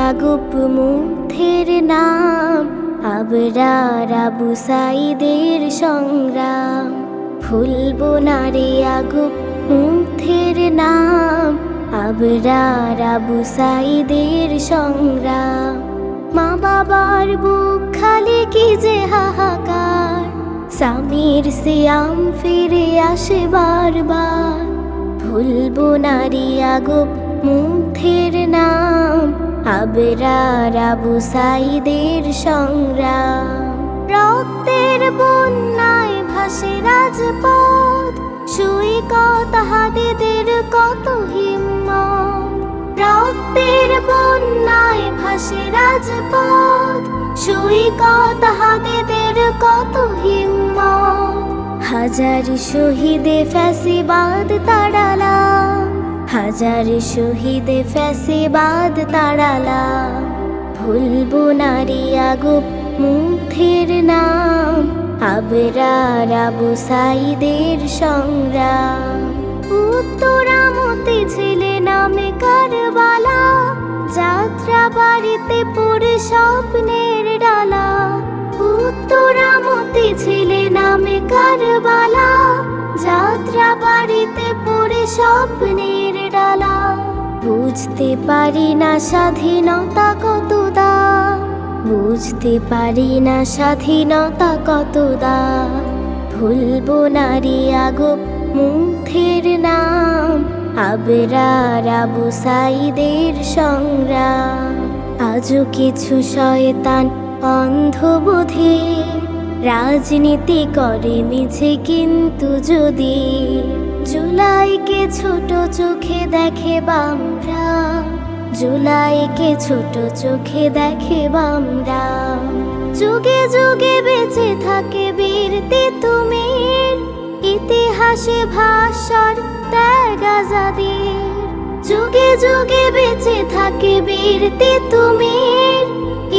আগুপ মুগ্ধের নাম, আবরার আবু সাঈদের সংগ্রাম। ভুলবো না রে আগুপ মুগ্ধের নাম, আবরার আবু সাঈদের সংগ্রাম। মা বাবার বুক খালি কি যে হাহাকার, স্বামীর সিয়াম ফিরে আসে বারবার। ভুলবো না রে আগুপ মুগ্ধের নাম, আবরার আবু সাঈদের সংগ্রাম। রক্তের বন্যায় ভাসে রাজপথ, সৈকত হাদিদের কত হিম্মত। রক্তের বন্যায় ভাসে রাজপথ, সৈকত হাদিদের কত হিম্মত। হাজার শহীদে ফ্যাসিবাদ তাড়ালাম, হাজার শহীদে ফ্যাসিবাদ তাড়ালাম। ভুলবো না রে আগুপ মুগ্ধের নাম, আবরার আবু সাঈদের সংগ্রাম। উত্তরামতে ছেলে নামে কারবালা, যাত্রা বাড়িতে পড়ে স্বপ্নের ডালা। উত্তরামতে ছেলে নামে কারবালা, যাত্রা বাড়িতে পড়ে স্বপ্নের ডালা। বুঝতে পারি না স্বাধীনতা কত দাম, বুঝতে পারি না স্বাধীনতা কত দাম। ভুলবো না রে আগুপ মুগ্ধের নাম, আবরার আবু সাঈদের সংগ্রাম। আজও কিছু শয়তান অন্ধবুদ্ধি রাজনীতি করে মিছে, কিন্তু যদি জুলাইকে ছোট চোখে দেখে বামরা, জুলাইকে ছোট চোখে দেখে বামরা। যুগে যুগে বেঁচে থাকে বীর তিতুমীর, ইতিহাসে ভাস্বর ত্যাগ আজাদীর। যুগে যুগে বেঁচে থাকে বীর তিতুমীর,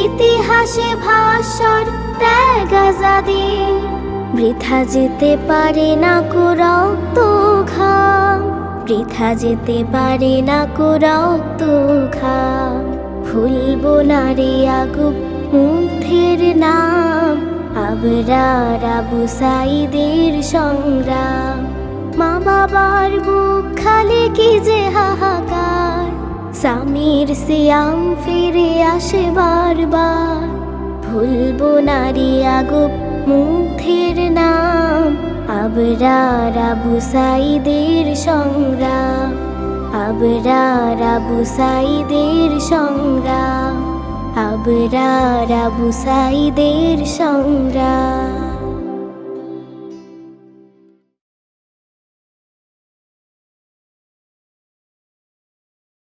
ইতিহাসে ভাস্বর ত্যাগ আজাদীর। বৃথা যেতে পারে না কো রক্ত ঘাম, বৃথা যেতে পারে না কো রক্ত ঘাম। ভুলবো না রে আগুপ মুগ্ধের নাম, আবরার আবু সাঈদের সংগ্রাম। মা বাবার বুক খালি কি যে হাহাকার, স্বামীর সিয়াম ফিরে আসে বারবার। ভুলবো না রে আগুপ মুগ্ধের নাম, আবরার আবু সাঈদের সংগ্রাম, আবরার আবু সাঈদের সংগ্রাম, আবরার আবু সাঈদের সংগ্রাম।